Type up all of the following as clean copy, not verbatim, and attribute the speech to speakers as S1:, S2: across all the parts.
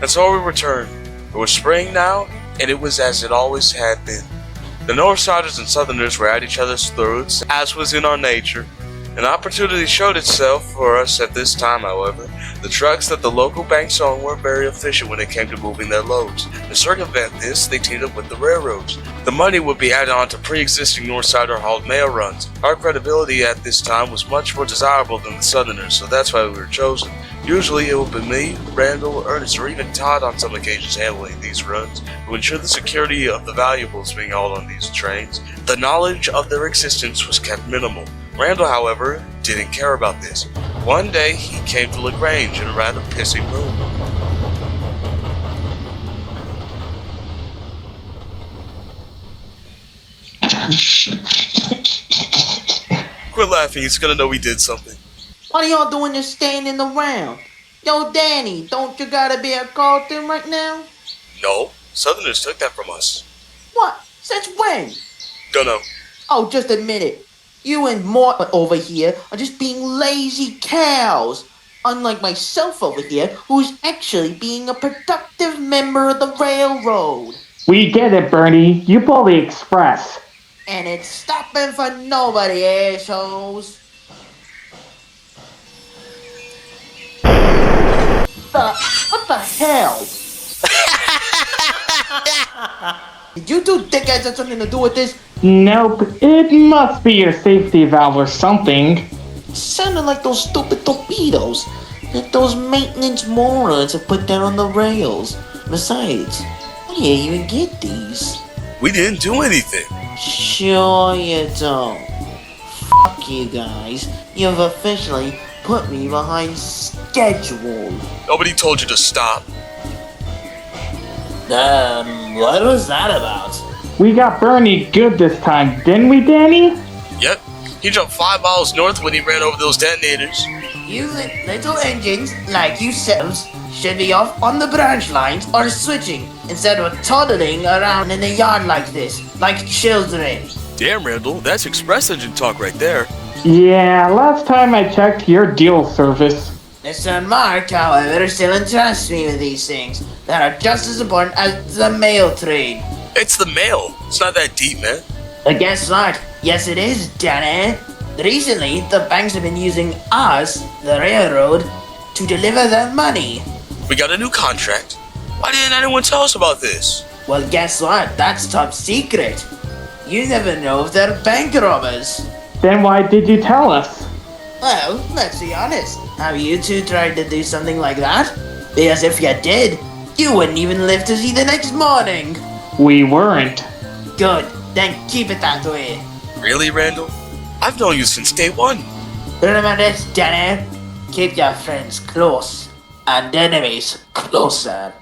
S1: And so we returned. It was spring now, and it was as it always had been. The Northsiders and Southerners were at each other's throats, as was in our nature. An opportunity showed itself for us at this time, however. The trucks that the local banks owned weren't very efficient when it came to moving their loads. To circumvent this, they teamed up with the railroads. The money would be added on to pre-existing Northsider hauled mail runs. Our credibility at this time was much more desirable than the Southerners, so that's why we were chosen. Usually it would be me, Randall, Ernest, or even Todd on some occasions handling these runs to ensure the security of the valuables being hauled on these trains. The knowledge of their existence was kept minimal. Randall, however, didn't care about this. One day he came to Grange in a rather pissy mood. Quit laughing, he's gonna know we did something.
S2: What are y'all doing just standing around? Yo, Danny, don't you gotta be a Carlton right now?
S1: No, Southerners took that from us.
S2: What? Since when?
S1: Dunno.
S2: Oh, just admit it. You and Mort over here are just being lazy cows. Unlike myself over here, who's actually being a productive member of the railroad.
S3: We get it, Bernie. You pull the express.
S2: And it's stopping for nobody, assholes. What the hell? Did you two dickheads have something to do with this?
S3: Nope. It must be your safety valve or something.
S2: It sounded like those stupid torpedoes that those maintenance morons have put down on the rails. Besides, where do you even get these?
S1: We didn't do anything.
S2: Sure you don't. Fuck you guys. You've officially put me behind schedule.
S1: Nobody told you to stop.
S2: What was that about?
S3: We got Bernie good this time, didn't we, Danny?
S1: Yep. He jumped 5 miles north when he ran over those detonators.
S2: You little engines, like yourselves, should be off on the branch lines or switching instead of toddling around in the yard like this, like children.
S1: Damn, Randall, that's express engine talk right there.
S3: Yeah, last time I checked your deal service.
S2: Mr. Mark, however, still entrusts me with these things that are just as important as the mail trade.
S1: It's the mail. It's not that deep, man.
S2: But guess what? Yes, it is, Danny. Recently, the banks have been using us, the railroad, to deliver their money.
S1: We got a new contract. Why didn't anyone tell us about this?
S2: Well, guess what? That's top secret. You never know if they're bank robbers.
S3: Then why did you tell us?
S2: Well, let's be honest. Have you two tried to do something like that? Because if you did, you wouldn't even live to see the next morning.
S3: We weren't.
S2: Good. Then keep it that way.
S1: Really, Randall? I've known you since day one.
S2: Remember this, Danny. Keep your friends close and enemies closer.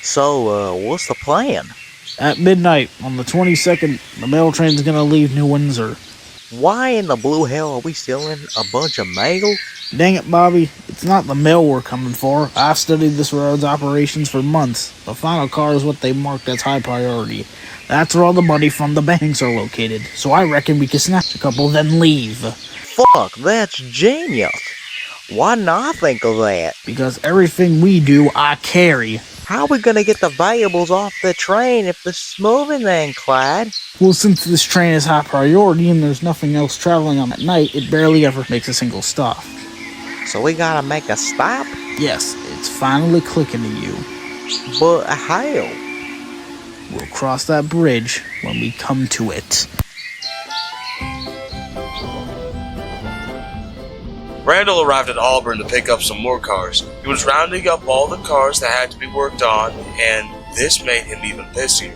S4: So, what's the plan?
S5: At midnight on the 22nd, the mail train's gonna leave New Windsor.
S4: Why in the blue hell are we stealing a bunch of mail?
S5: Dang it, Bobby. It's not the mail we're coming for. I've studied this railroad's operations for months. The final car is what they marked as high priority. That's where all the money from the banks are located. So I reckon we can snatch a couple, then leave.
S4: Fuck, that's genius. Why didn't I think of that?
S5: Because everything we do, I carry.
S4: How are we gonna get the valuables off the train if it's moving then, Clyde?
S5: Well, since this train is high priority and there's nothing else traveling on at night, it barely ever makes a single stop.
S4: So we gotta make a stop?
S5: Yes, it's finally clicking to you.
S4: But how?
S5: We'll cross that bridge when we come to it.
S1: Randall arrived at Auburn to pick up some more cars. He was rounding up all the cars that had to be worked on, and this made him even pissier.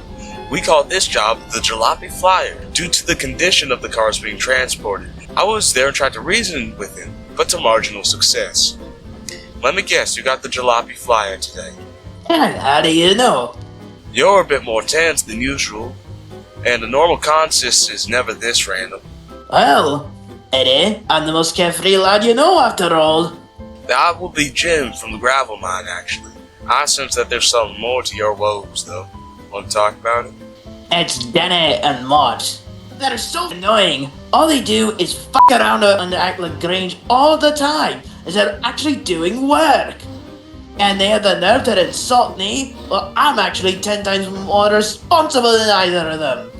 S1: We called this job the Jalopy Flyer, due to the condition of the cars being transported. I was there and tried to reason with him, but to marginal success. Let me guess, you got the Jalopy Flyer today.
S2: And how do you know?
S1: You're a bit more tense than usual, and a normal consist is never this random.
S2: Well, Eddie, I'm the most carefree lad you know after all.
S1: That will be Jim from the gravel mine, actually. I sense that there's something more to your woes, though. Want to talk about it?
S2: It's Danny and Mott. They're so annoying. All they do is fuck around and act like Grange all the time instead of actually doing work. And they have the nerve to insult me, well, I'm actually 10 times more responsible than either of them.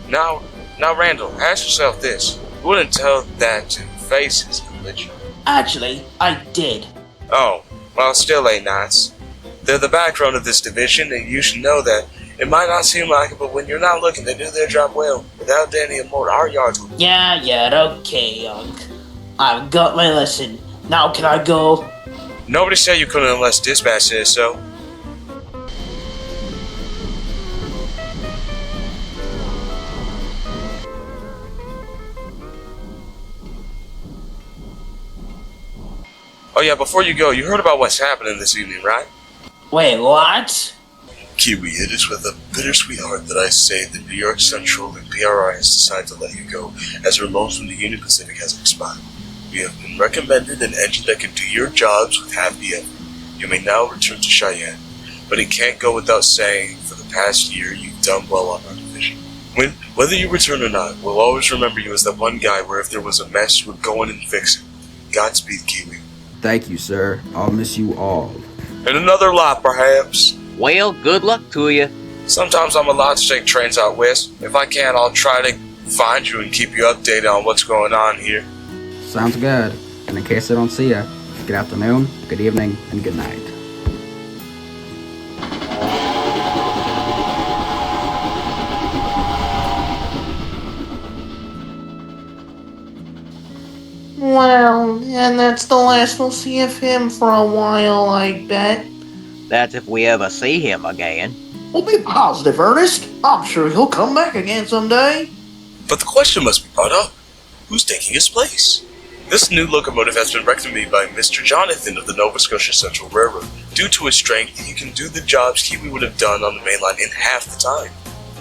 S1: Now, Randall, ask yourself this. You wouldn't tell that to faces, would you?
S2: Actually, I did.
S1: Oh, well, still ain't nice. They're the background of this division, and you should know that. It might not seem like it, but when you're not looking, they do their job well. Without Danny and Mort, our yards would...
S2: Yeah, okay, Unc. I've got my lesson. Now can I go?
S1: Nobody said you couldn't unless dispatch says so. Oh yeah, before you go, you heard about what's happening this evening, right?
S2: Wait, what?
S1: Kiwi, it is with a bittersweet heart that I say that New York Central and PRI has decided to let you go, as your loans from the Union Pacific has expired. We have been recommended an engine that can do your jobs with half the effort. You may now return to Cheyenne, but it can't go without saying, for the past year, you've done well on our division. Whether you return or not, we'll always remember you as that one guy where if there was a mess, you would go in and fix it. Godspeed, Kiwi.
S6: Thank you, sir. I'll miss you all.
S1: And another lot, perhaps.
S4: Well, good luck to you.
S1: Sometimes I'm allowed to take trains out west. If I can, I'll try to find you and keep you updated on what's going on here.
S6: Sounds good. And in case I don't see ya, good afternoon, good evening, and good night.
S2: Well, and that's the last we'll see of him for a while, I bet.
S4: That's if we ever see him again.
S2: Well, be positive, Ernest. I'm sure he'll come back again someday.
S1: But the question must be brought up. Who's taking his place? This new locomotive has been recommended by Mr. Jonathan of the Nova Scotia Central Railroad. Due to his strength, he can do the jobs Kiwi would have done on the main line in half the time.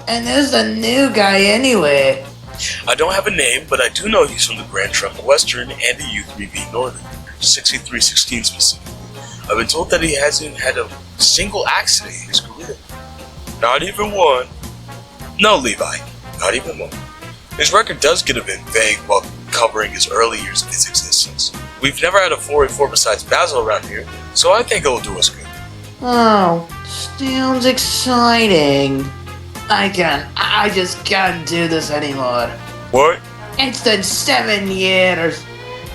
S2: And there's the new guy anyway.
S1: I don't have a name, but I do know he's from the Grand Trunk Western and the U3B Northern, 6316 specifically. I've been told that he hasn't had a single accident in his career. Not even one. No, Levi, not even one. His record does get a bit vague while covering his early years of his existence. We've never had a 484 besides Basil around here, so I think it'll do us good.
S2: Oh, sounds exciting. I just can't do this anymore.
S1: What?
S2: It's been 7 years.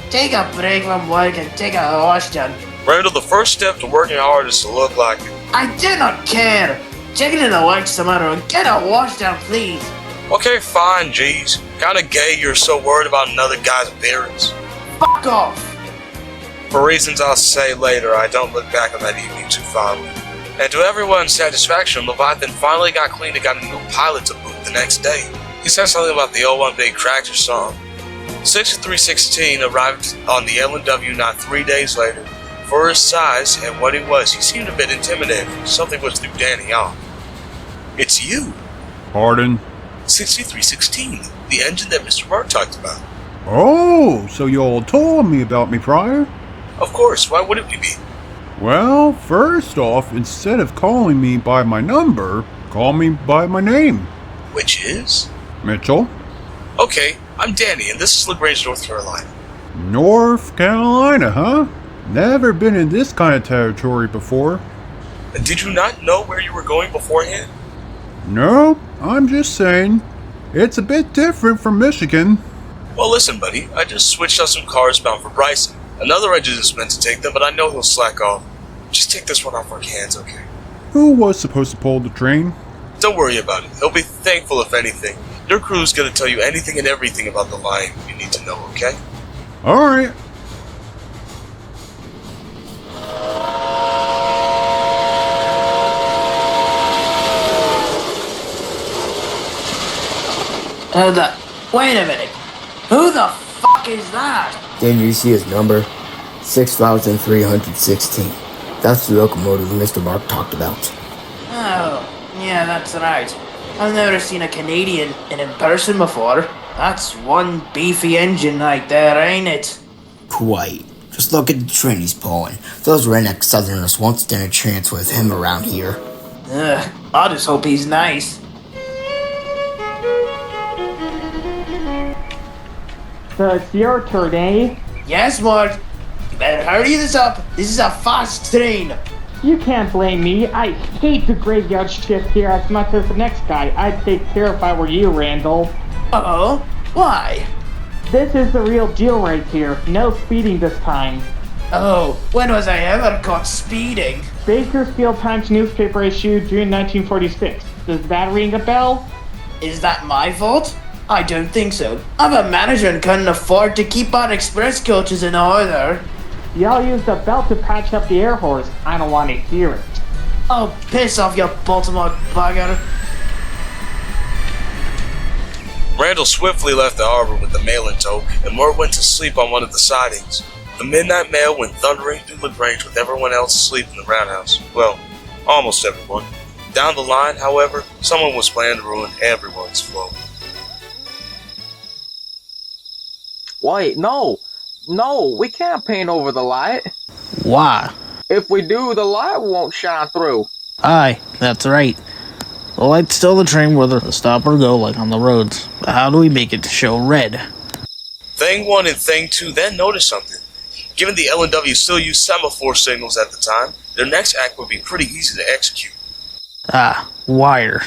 S2: Take a break from work and take a wash down.
S1: Randall, the first step to working hard is to look like it.
S2: I do not care. Take it to the works tomorrow and get a wash down, please.
S1: Okay, fine, geez. Kinda gay you're so worried about another guy's appearance.
S2: Fuck off.
S1: For reasons I'll say later, I don't look back on that evening too fondly. And to everyone's satisfaction, Leviathan finally got clean and got a new pilot to boot the next day. He said something about the 01 Big Cracks or something. 6316 arrived on the L&W not 3 days later. For his size and what he was, he seemed a bit intimidating. Something was threw Danny off. It's you.
S7: Pardon?
S1: 6316, the engine that Mr. Mark talked about.
S7: Oh, so you all told me about me prior?
S1: Of course, why wouldn't we be?
S7: Well, first off, instead of calling me by my number, call me by my name.
S1: Which is?
S7: Mitchell.
S1: Okay, I'm Danny, and this is LaGrange, North Carolina.
S7: North Carolina, huh? Never been in this kind of territory before.
S1: And did you not know where you were going beforehand?
S7: No, I'm just saying. It's a bit different from Michigan.
S1: Well, listen, buddy, I just switched out some cars bound for Bryson. Another engine is meant to take them, but I know he'll slack off. Just take this one off our hands, okay?
S7: Who was supposed to pull the train?
S1: Don't worry about it. He'll be thankful if anything. Your crew's gonna tell you anything and everything about the line you need to know, okay?
S7: Alright.
S2: Wait a minute. Who the fuck is that?
S8: Didn't you see his number? 6,316. That's the locomotive Mr. Mark talked about.
S2: Oh, yeah, that's right. I've never seen a Canadian in person before. That's one beefy engine right there, ain't it?
S8: Quite. Just look at the train he's pulling. Those redneck Southerners won't stand a chance with him around here.
S2: I just hope he's nice.
S3: So it's your turn, eh?
S2: Yes, Mort. You better hurry this up. This is a fast train.
S3: You can't blame me. I hate the graveyard shift here as much as the next guy. I'd take care if I were you, Randall.
S2: Uh-oh. Why?
S3: This is the real deal right here. No speeding this time.
S2: Oh, when was I ever caught speeding?
S3: Bakersfield Times newspaper issued June 1946. Does that ring a bell?
S2: Is that my fault? I don't think so. I'm a manager and couldn't afford to keep our express coaches in order.
S3: Y'all used a belt to patch up the air horse. I don't want to hear it.
S2: Oh, piss off, you Baltimore bugger.
S1: Randall swiftly left the harbor with the mail in tow, and Mort went to sleep on one of the sidings. The midnight mail went thundering through LaGrange with everyone else asleep in the roundhouse. Well, almost everyone. Down the line, however, someone was planning to ruin everyone's flow.
S4: Wait, no, we can't paint over the light.
S5: Why?
S4: If we do, the light won't shine through.
S5: Aye, that's right. The light's still the train whether to stop or go like on the roads. But how do we make it to show red?
S1: Thing 1 and Thing 2 then noticed something. Given the L&W still used semaphore signals at the time, their next act would be pretty easy to execute.
S5: Ah, wire.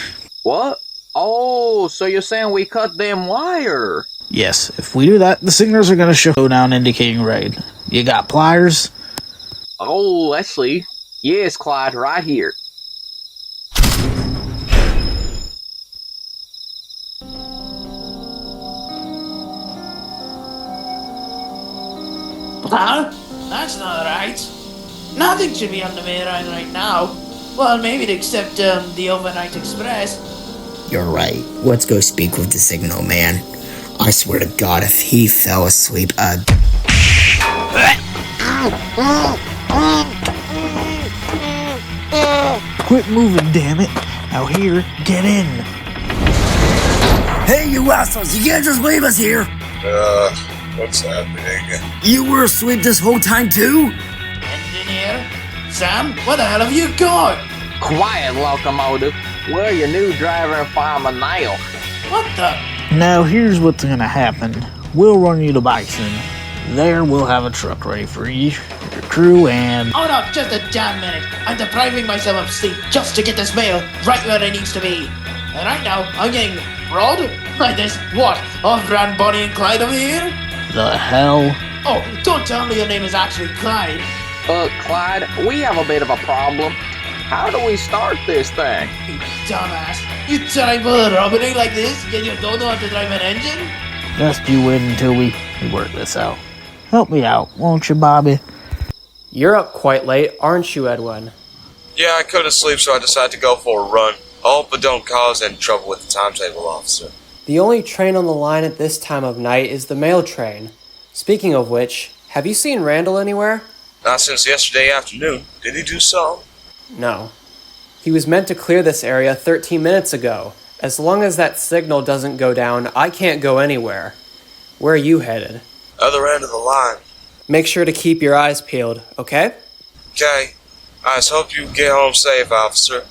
S4: What? Oh, so you're saying we cut them wire?
S5: Yes, if we do that, the signals are going to show down indicating red. You got pliers?
S4: Oh, let's see. Yes, Clyde, right here.
S2: Huh? That's not right. Nothing should be on the main line right now. Well, maybe except the overnight express.
S8: You're right. Let's go speak with the signal man. I swear to God, if he fell asleep,
S5: Quit moving, damn it. Now here, get in.
S8: Hey, you assholes, you can't just leave us here!
S1: What's happening?
S8: You were asleep this whole time, too?
S2: Engineer? Sam, where the hell have you gone?
S4: Quiet, Locomotive. We're your new driver and fireman now.
S2: What the?
S5: Now here's what's gonna happen. We'll run you to Bison. There we'll have a truck ready for you, your crew, and...
S2: Hold up, just a damn minute. I'm depriving myself of sleep just to get this mail right where it needs to be. And right now, I'm getting robbed like this. What? Off-brand Bonnie and Clyde over here?
S5: The hell?
S2: Oh, don't tell me your name is actually Clyde.
S4: Clyde, we have a bit of a problem. How do we start this thing?
S2: You dumbass. You trying for a robbery like this, yet you don't know how to drive an engine?
S5: Just you wait until we work this out. Help me out, won't you, Bobby?
S9: You're up quite late, aren't you, Edwin?
S1: Yeah, I couldn't sleep, so I decided to go for a run. Hope it don't cause any trouble with the timetable, officer.
S9: The only train on the line at this time of night is the mail train. Speaking of which, have you seen Randall anywhere?
S1: Not since yesterday afternoon. Did he do something?
S9: No. He was meant to clear this area 13 minutes ago. As long as that signal doesn't go down, I can't go anywhere. Where are you headed?
S1: Other end of the line.
S9: Make sure to keep your eyes peeled, okay?
S1: Okay. I just hope you get home safe, officer.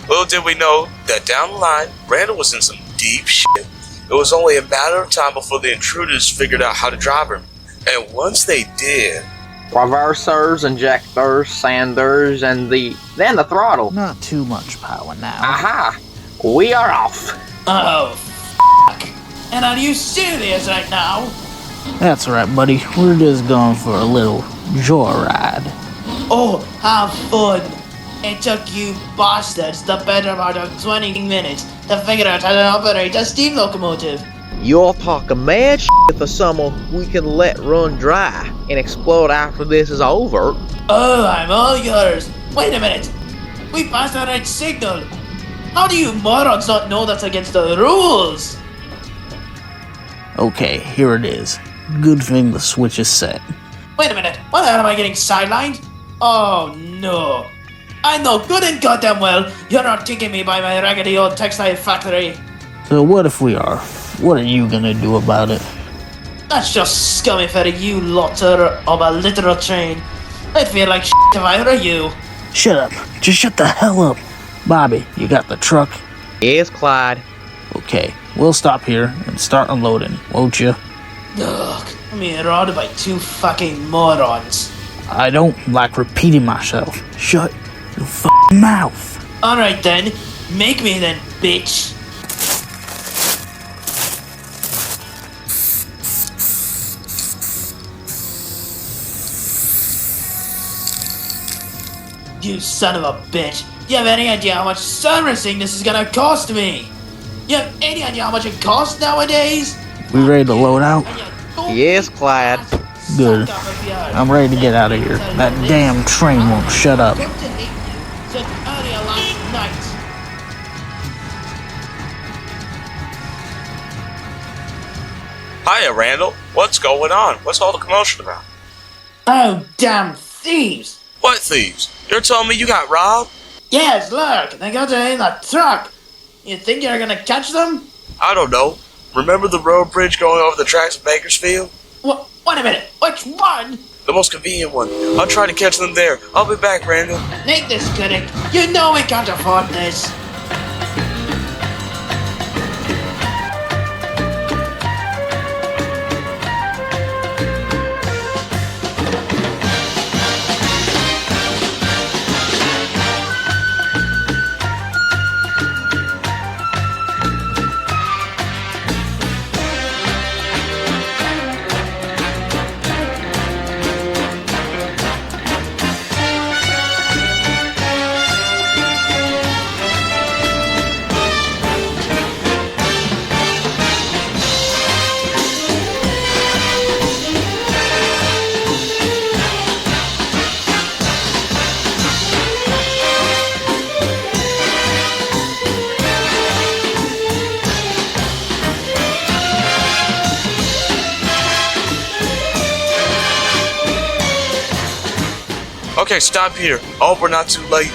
S1: Little did we know that down the line, Randall was in some deep shit. It was only a matter of time before the intruders figured out how to drive him. And once they did...
S4: Reversers, injectors, sanders, and then the throttle.
S5: Not too much power now.
S4: Aha! We are off.
S2: Oh, f***. And are you serious right now?
S5: That's right, buddy. We're just going for a little joyride.
S2: Oh, have fun. It took you bastards the better part of 20 minutes to figure out how to operate a steam locomotive.
S4: You're talking mad shit for someone we can let run dry and explode after this is over.
S2: Oh, I'm all yours. Wait a minute. We passed the right signal. How do you morons not know that's against the rules?
S5: Okay, here it is. Good thing the switch is set.
S2: Wait a minute. What the hell am I getting sidelined? Oh, no. I know good and goddamn well you're not taking me by my raggedy old textile factory.
S5: So what if we are? What are you gonna do about it?
S2: That's just scummy for you lotter of a literal train. I'd feel like shit if I were you.
S5: Shut up. Just shut the hell up. Bobby, you got the truck?
S4: Yes, Clyde.
S5: Okay, we'll stop here and start unloading, won't you?
S2: Ugh, I'm being robbed by two fucking morons.
S5: I don't like repeating myself. Shut your fucking mouth.
S2: Alright then, make me then, bitch. You son of a bitch. You have any idea how much servicing this is gonna cost me? You have any idea how much it costs nowadays?
S5: We ready to load out?
S4: Yes, Clyde.
S5: Good. I'm ready to get out of here. That damn train won't shut up.
S2: Since earlier last night.
S1: Hiya, Randall. What's going on? What's all the commotion about?
S2: Oh, damn thieves!
S1: What thieves? You're telling me you got robbed?
S2: Yes, look, they got it in the truck. You think you're gonna catch them?
S1: I don't know. Remember the road bridge going over the tracks of Bakersfield?
S2: Wait a minute, which one?
S1: The most convenient one. I'll try to catch them there. I'll be back, Randall.
S2: Make this critic. You know we can't afford this.
S1: Okay, stop here. I hope we're not too late.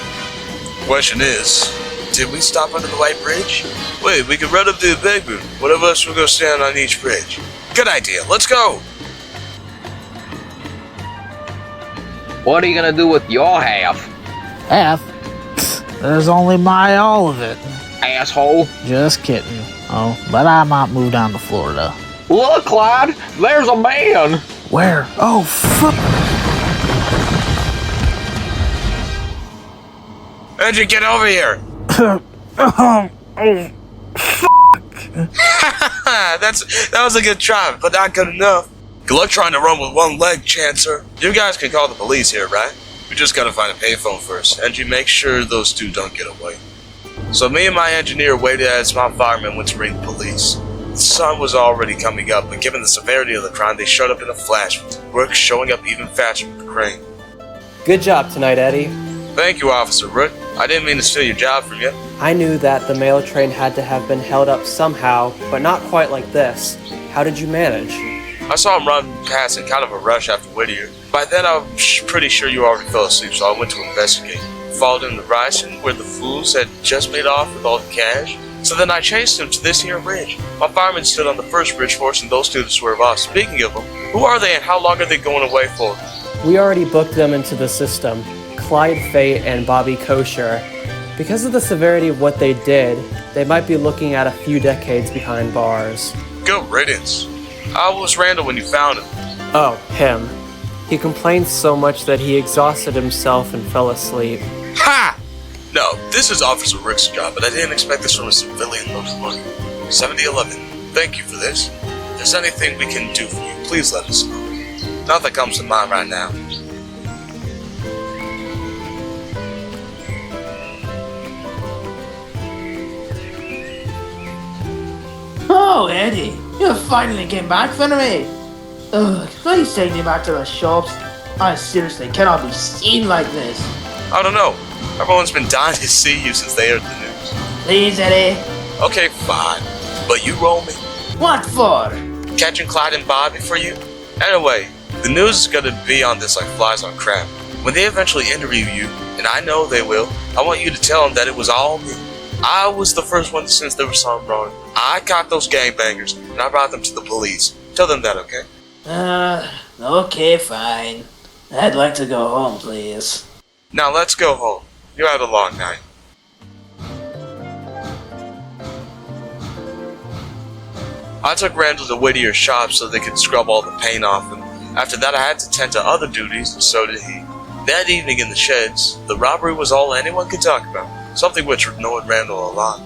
S1: Question is, did we stop under the white bridge? Wait, we could run up to the big room. One of us will go stand on each bridge. Good idea. Let's go.
S4: What are you gonna do with your half?
S5: Half? There's only my all of it.
S4: Asshole.
S5: Just kidding. Oh, but I might move down to Florida.
S4: Look, Clyde, there's a man.
S5: Where? Oh, fuck.
S1: Andrew, get over here. That was a good try, but not good enough. Good luck trying to run with one leg, Chancer. You guys can call the police here, right? We just gotta find a payphone first, and you make sure those two don't get away. So me and my engineer waited as my fireman went to ring the police. The sun was already coming up, but given the severity of the crime, they showed up in a flash, with Rook showing up even faster with the crane.
S9: Good job tonight, Eddie.
S1: Thank you, Officer Rook. I didn't mean to steal your job from you.
S9: I knew that the mail train had to have been held up somehow, but not quite like this. How did you manage?
S1: I saw him run past in kind of a rush after Whittier. By then, I was pretty sure you already fell asleep, so I went to investigate. Followed him to Ryson, where the fools had just made off with all the cash. So then I chased him to this here bridge. My fireman stood on the first bridge forcing those two to swerve off. Speaking of them, who are they and how long are they going away for?
S9: We already booked them into the system. Clyde Fate and Bobby Kosher. Because of the severity of what they did, they might be looking at a few decades behind bars.
S1: Good riddance. How was Randall when you found him?
S9: Oh, him. He complained so much that he exhausted himself and fell asleep.
S1: Ha! No, this is Officer Rick's job, but I didn't expect this from a civilian locomotive. 7011, thank you for this. If there's anything we can do for you, please let us know. Nothing comes to mind right now.
S2: Oh, Eddie, you finally came back for me. Ugh, please take me back to the shops. I seriously cannot be seen like this.
S1: I don't know. Everyone's been dying to see you since they heard the news.
S2: Please, Eddie.
S1: Okay, fine. But you roll me.
S2: What for?
S1: Catching Clyde and Bobby for you? Anyway, the news is gonna be on this like flies on crap. When they eventually interview you, and I know they will, I want you to tell them that it was all me. I was the first one to sense there was something wrong. I caught those gangbangers, and I brought them to the police. Tell them that, okay?
S10: Okay, fine. I'd like to go home, please.
S1: Now let's go home. You had a long night. I took Randall to Whittier's shop so they could scrub all the paint off, and after that I had to tend to other duties, and so did he. That evening in the sheds, the robbery was all anyone could talk about, something which annoyed Randall a lot.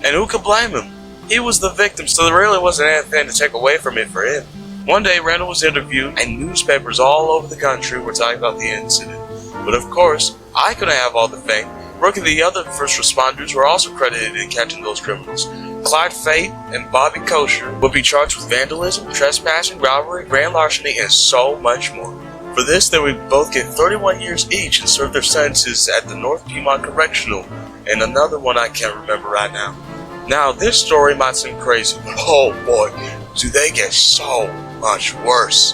S1: And who could blame him? He was the victim, so there really wasn't anything to take away from it for him. One day, Randall was interviewed, and newspapers all over the country were talking about the incident. But of course, I couldn't have all the fame. Brooke and the other first responders were also credited in catching those criminals. Clyde Fate and Bobby Kosher would be charged with vandalism, trespassing, robbery, grand larceny, and so much more. For this, they would both get 31 years each and serve their sentences at the North Piedmont Correctional, and another one I can't remember right now. Now, this story might seem crazy, but oh boy, do they get so much worse.